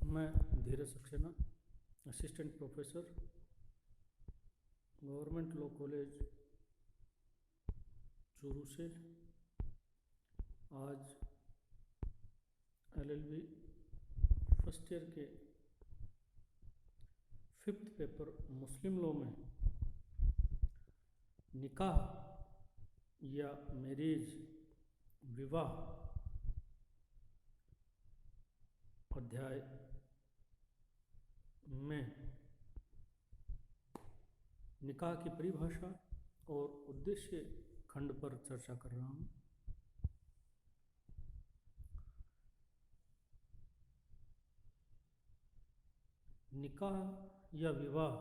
मैं Dheeraj Saxena, assistant professor, government law college Churu से आज LLB फर्स्ट ईयर के 5th पेपर मुस्लिम लॉ में निकाह या मैरिज, विवाह अध्याय में निकाह की परिभाषा और उद्देश्य खंड पर चर्चा कर रहा हूँ। निकाह या विवाह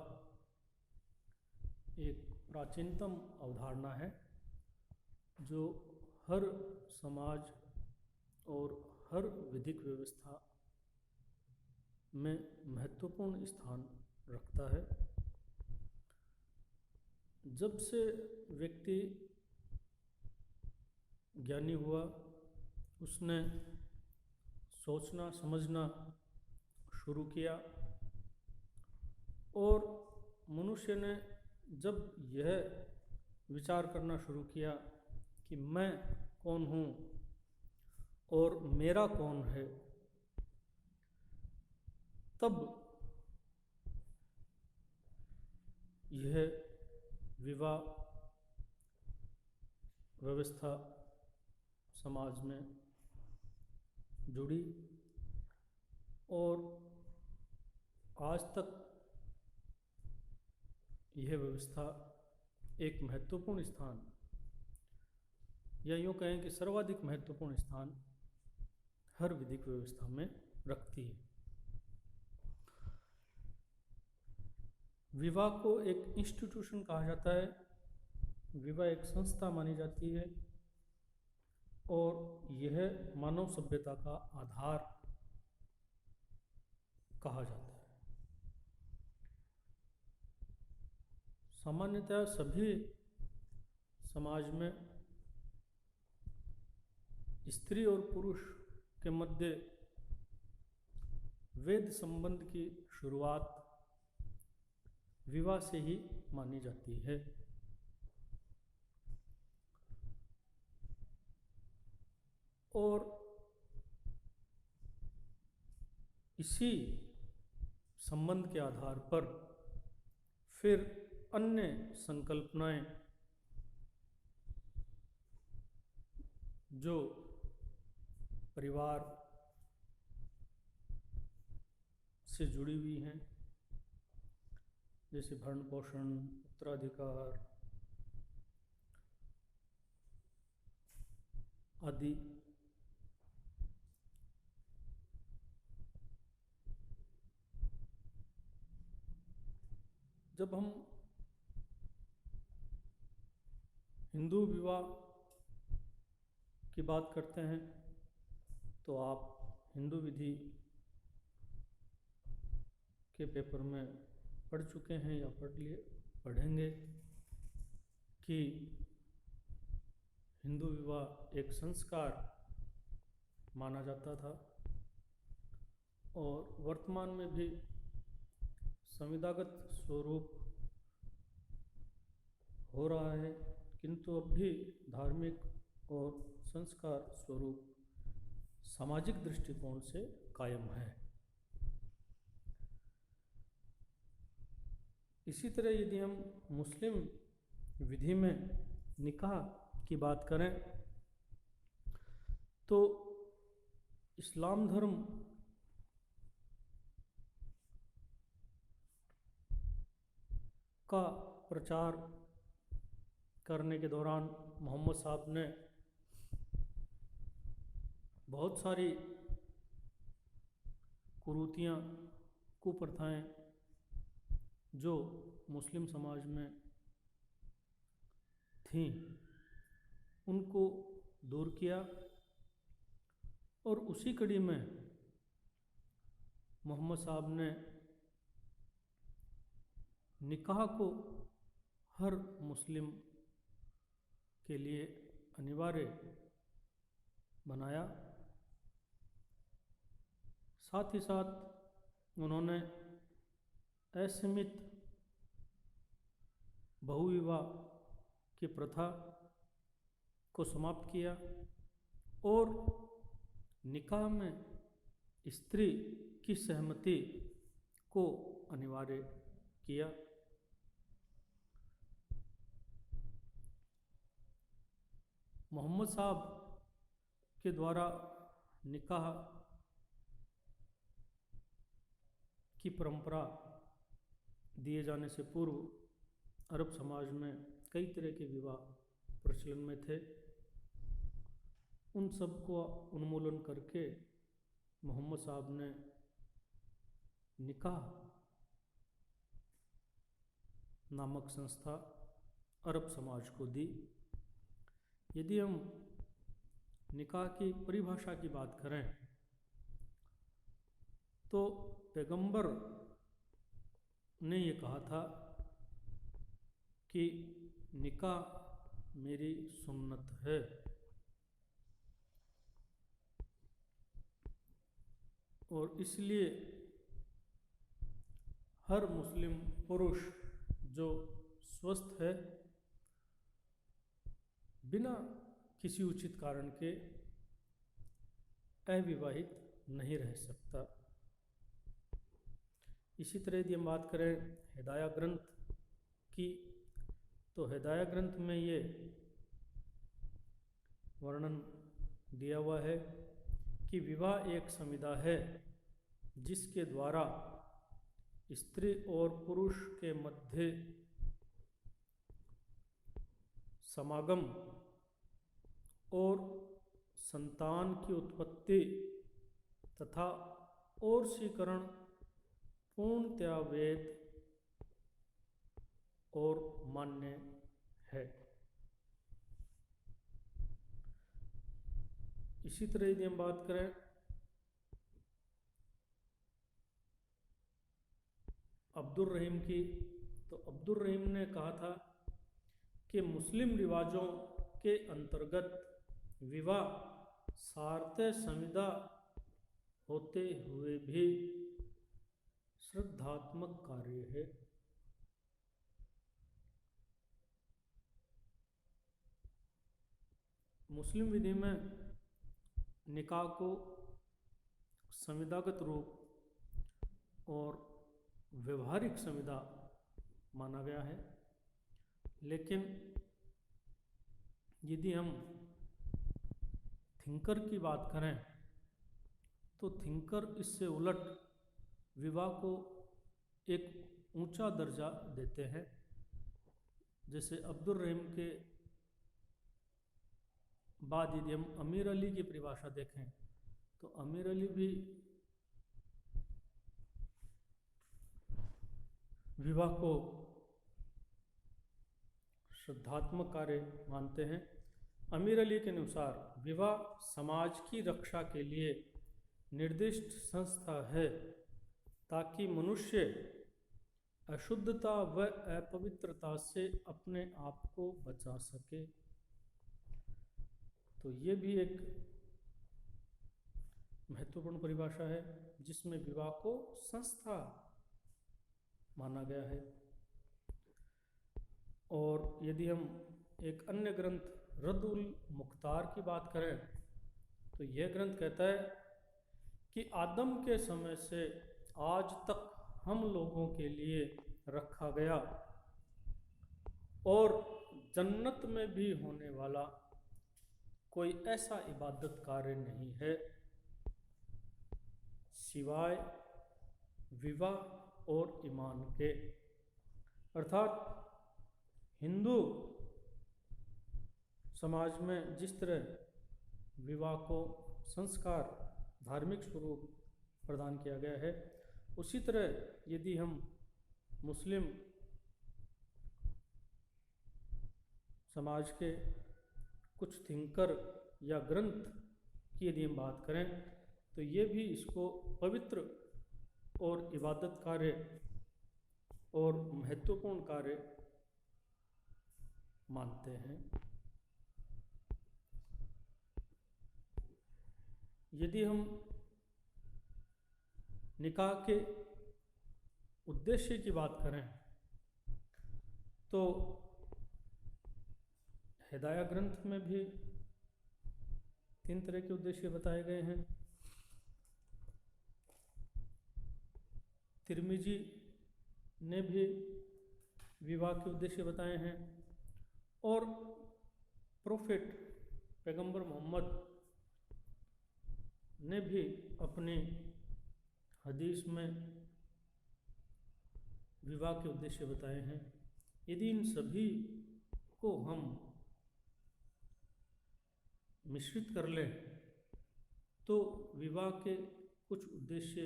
एक प्राचीनतम अवधारणा है जो हर समाज और हर विधिक व्यवस्था में महत्वपूर्ण स्थान रखता है। जब से व्यक्ति ज्ञानी हुआ, उसने सोचना समझना शुरू किया और मनुष्य ने जब यह विचार करना शुरू किया कि मैं कौन हूँ और मेरा कौन है, तब यह विवाह व्यवस्था समाज में जुड़ी और आज तक यह व्यवस्था एक महत्वपूर्ण स्थान, या यूँ कहें कि सर्वाधिक महत्वपूर्ण स्थान हर विधिक व्यवस्था में रखती है। विवाह को एक इंस्टीट्यूशन कहा जाता है, विवाह एक संस्था मानी जाती है और यह मानव सभ्यता का आधार कहा जाता है। सामान्यतः सभी समाज में स्त्री और पुरुष के मध्य वैध संबंध की शुरुआत विवाह से ही मानी जाती है। और इसी संबंध के आधार पर फिर अन्य संकल्पनाएं जो परिवार से जुड़ी हुई हैं, जैसे भरण पोषण, उत्तराधिकार आदि, जब हम हिंदू विवाह की बात करते हैं तो आप हिंदू विधि के पेपर में पढ़ चुके हैं या पढ़ेंगे कि हिंदू विवाह एक संस्कार माना जाता था और वर्तमान में भी संविदागत स्वरूप हो रहा है, किंतु अब भी धार्मिक और संस्कार स्वरूप सामाजिक दृष्टिकोण से कायम है। इसी तरह यदि हम मुस्लिम विधि में निकाह की बात करें तो इस्लाम धर्म का प्रचार करने के दौरान मोहम्मद साहब ने बहुत सारी कुरीतियाँ, कुप्रथाएं जो मुस्लिम समाज में थीं उनको दूर किया और उसी कड़ी में मोहम्मद साहब ने निकाह को हर मुस्लिम के लिए अनिवार्य बनाया। साथ ही साथ उन्होंने असीमित बहुविवाह की प्रथा को समाप्त किया और निकाह में स्त्री की सहमति को अनिवार्य किया। मोहम्मद साहब के द्वारा निकाह की परंपरा दिए जाने से पूर्व अरब समाज में कई तरह के विवाह प्रचलन में थे। उन सब को उन्मूलन करके मोहम्मद साहब ने निकाह नामक संस्था अरब समाज को दी। यदि हम निकाह की परिभाषा की बात करें तो पैगंबर ने ये कहा था कि निकाह मेरी सुन्नत है। और इसलिए हर मुस्लिम पुरुष जो स्वस्थ है बिना किसी उचित कारण के अविवाहित नहीं रह सकता। इसी तरह यदि हम बात करें हिदाया ग्रंथ की तो हिदाया ग्रंथ में ये वर्णन दिया हुआ है कि विवाह एक संविदा है जिसके द्वारा स्त्री और पुरुष के मध्य समागम और संतान की उत्पत्ति तथा और सीकरण पूर्णतया वैध और मान्य है। इसी तरह यदि हम बात करें अब्दुल रहीम की तो अब्दुल रहीम ने कहा था कि मुस्लिम रिवाजों के अंतर्गत विवाह सार्थ संविदा होते हुए भी श्रद्धात्मक कार्य है। मुस्लिम विधि में निकाह को संविदागत रूप और व्यवहारिक संविदा माना गया है। लेकिन यदि हम थिंकर की बात करें तो थिंकर इससे उलट विवाह को एक ऊंचा दर्जा देते हैं। जैसे अब्दुल रहीम के बाद यदि हम अमीर अली की परिभाषा देखें तो अमीर अली भी विवाह को श्रद्धात्मक कार्य मानते हैं। अमीर अली के अनुसार विवाह समाज की रक्षा के लिए निर्दिष्ट संस्था है ताकि मनुष्य अशुद्धता व अपवित्रता से अपने आप को बचा सके। तो ये भी एक महत्वपूर्ण परिभाषा है जिसमें विवाह को संस्था माना गया है। और यदि हम एक अन्य ग्रंथ रद्दुल मुख्तार की बात करें तो यह ग्रंथ कहता है कि आदम के समय से आज तक हम लोगों के लिए रखा गया और जन्नत में भी होने वाला कोई ऐसा इबादत कार्य नहीं है सिवाय विवाह और ईमान के। अर्थात हिंदू समाज में जिस तरह विवाह को संस्कार धार्मिक स्वरूप प्रदान किया गया है उसी तरह यदि हम मुस्लिम समाज के कुछ थिंकर या ग्रंथ की यदि हम बात करें तो ये भी इसको पवित्र और इबादत कार्य और महत्वपूर्ण कार्य मानते हैं। यदि हम निकाह के उद्देश्य की बात करें तो हिदाया ग्रंथ में भी 3 तरह के उद्देश्य बताए गए हैं। तिर्मिजी ने भी विवाह के उद्देश्य बताए हैं और प्रोफेट पैगंबर मोहम्मद ने भी अपनी हदीस में विवाह के उद्देश्य बताए हैं। यदि इन सभी को हम मिश्रित कर लें तो विवाह के कुछ उद्देश्य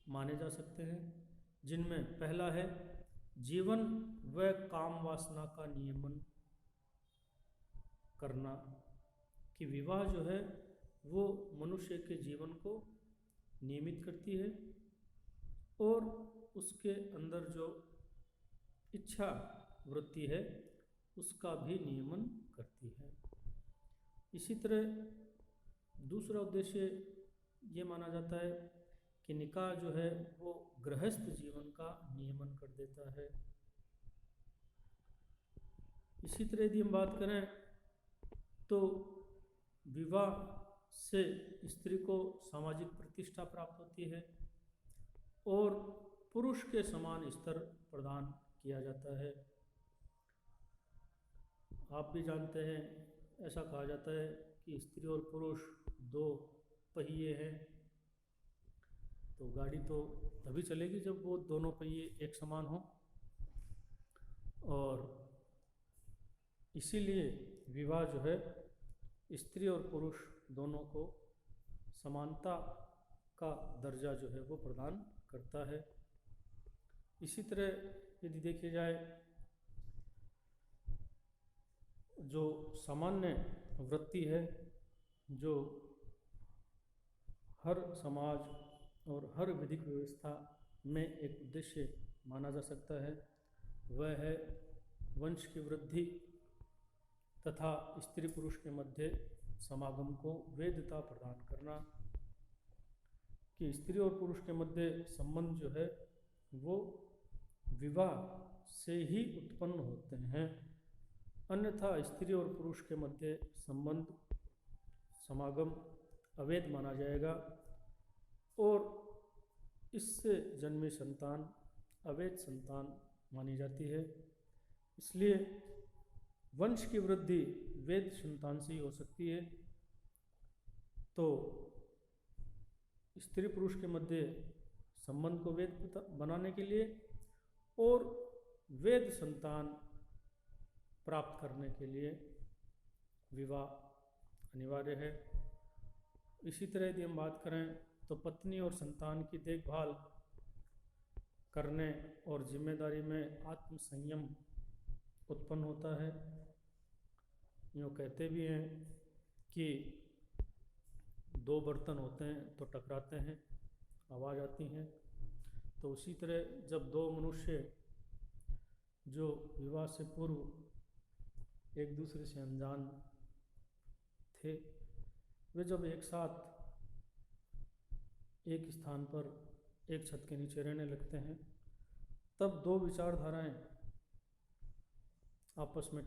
माने जा सकते हैं, जिनमें पहला है जीवन व काम वासना का नियमन करना, कि विवाह जो है वो मनुष्य के जीवन को नियमित करती है और उसके अंदर जो इच्छा वृत्ति है उसका भी नियमन करती है। इसी तरह दूसरा उद्देश्य ये माना जाता है कि निकाह जो है वो गृहस्थ जीवन का नियमन कर देता है। इसी तरह यदि हम बात करें तो विवाह से स्त्री को सामाजिक प्रतिष्ठा प्राप्त होती है और पुरुष के समान स्तर प्रदान किया जाता है। आप भी जानते हैं, ऐसा कहा जाता है कि स्त्री और पुरुष 2 पहिए हैं, तो गाड़ी तो तभी चलेगी जब वो दोनों पहिए एक समान हो, और इसीलिए विवाह जो है स्त्री और पुरुष दोनों को समानता का दर्जा जो है वो प्रदान करता है। इसी तरह यदि देखी जाए जो सामान्य वृत्ति है जो हर समाज और हर विधिक व्यवस्था में एक उद्देश्य माना जा सकता है, वह है वंश की वृद्धि तथा स्त्री पुरुष के मध्य समागम को वैधता प्रदान करना, कि स्त्री और पुरुष के मध्य संबंध जो है वो विवाह से ही उत्पन्न होते हैं, अन्यथा स्त्री और पुरुष के मध्य संबंध समागम अवैध माना जाएगा और इससे जन्मी संतान अवैध संतान मानी जाती है। इसलिए वंश की वृद्धि वैध संतान से ही हो सकती है। तो स्त्री पुरुष के मध्य संबंध को वैध बनाने के लिए और वैध संतान प्राप्त करने के लिए विवाह अनिवार्य है। इसी तरह यदि हम बात करें तो पत्नी और संतान की देखभाल करने और जिम्मेदारी में आत्म संयम उत्पन्न होता है। यूँ कहते भी हैं कि 2 बर्तन होते हैं तो टकराते हैं, आवाज़ आती है। तो उसी तरह जब 2 मनुष्य जो विवाह से पूर्व एक दूसरे से अनजान थे, वे जब एक साथ एक स्थान पर एक छत के नीचे रहने लगते हैं, तब 2 विचारधाराएं आपस में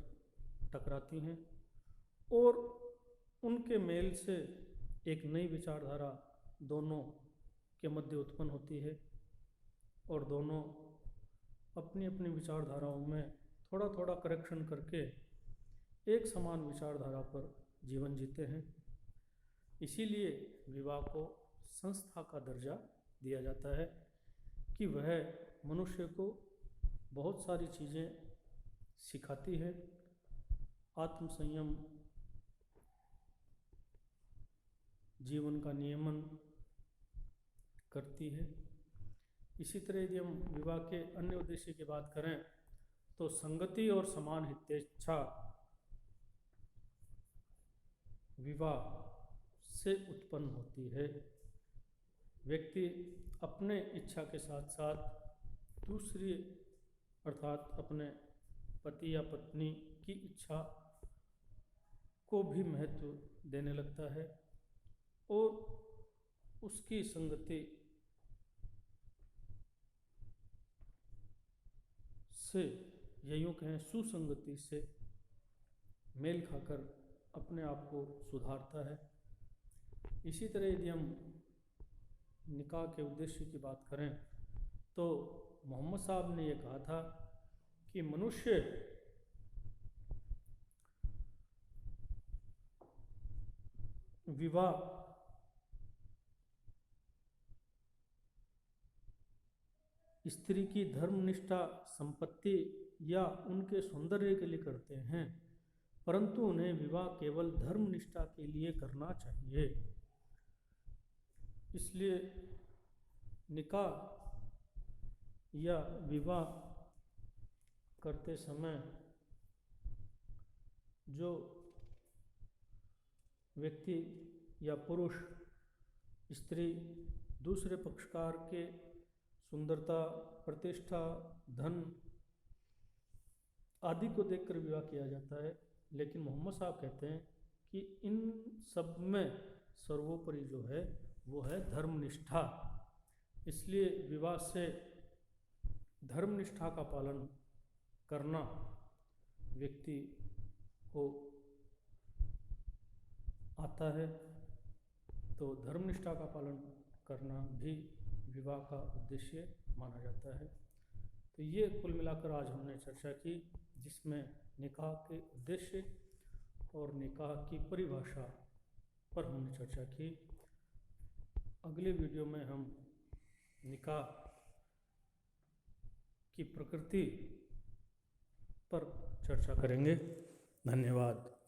टकराती हैं और उनके मेल से एक नई विचारधारा दोनों के मध्य उत्पन्न होती है और दोनों अपनी अपनी विचारधाराओं में थोड़ा थोड़ा करेक्शन करके एक समान विचारधारा पर जीवन जीते हैं। इसीलिए विवाह को संस्था का दर्जा दिया जाता है कि वह मनुष्य को बहुत सारी चीज़ें सिखाती है, आत्म संयम, जीवन का नियमन करती है। इसी तरह यदि हम विवाह के अन्य उद्देश्य की बात करें तो संगति और समान हितेच्छा विवाह से उत्पन्न होती है। व्यक्ति अपने इच्छा के साथ साथ दूसरी अर्थात अपने पति या पत्नी की इच्छा को भी महत्व देने लगता है और उसकी संगति से, या यूँ कहें सुसंगति से मेल खाकर अपने आप को सुधारता है। इसी तरह यदि हम निकाह के उद्देश्य की बात करें तो मोहम्मद साहब ने ये कहा था कि मनुष्य विवाह स्त्री की धर्मनिष्ठा, संपत्ति या उनके सौंदर्य के लिए करते हैं, परंतु उन्हें विवाह केवल धर्मनिष्ठा के लिए करना चाहिए। इसलिए निकाह या विवाह करते समय जो व्यक्ति या पुरुष स्त्री दूसरे पक्षकार के सुंदरता, प्रतिष्ठा, धन आदि को देखकर विवाह किया जाता है, लेकिन मोहम्मद साहब कहते हैं कि इन सब में सर्वोपरि जो है वो है धर्मनिष्ठा। इसलिए विवाह से धर्मनिष्ठा का पालन करना व्यक्ति को आता है, तो धर्मनिष्ठा का पालन करना भी विवाह का उद्देश्य माना जाता है। तो ये कुल मिलाकर आज हमने चर्चा की, जिसमें निकाह के उद्देश्य और निकाह की परिभाषा पर हमने चर्चा की। अगले वीडियो में हम निकाह की प्रकृति पर चर्चा करेंगे। धन्यवाद।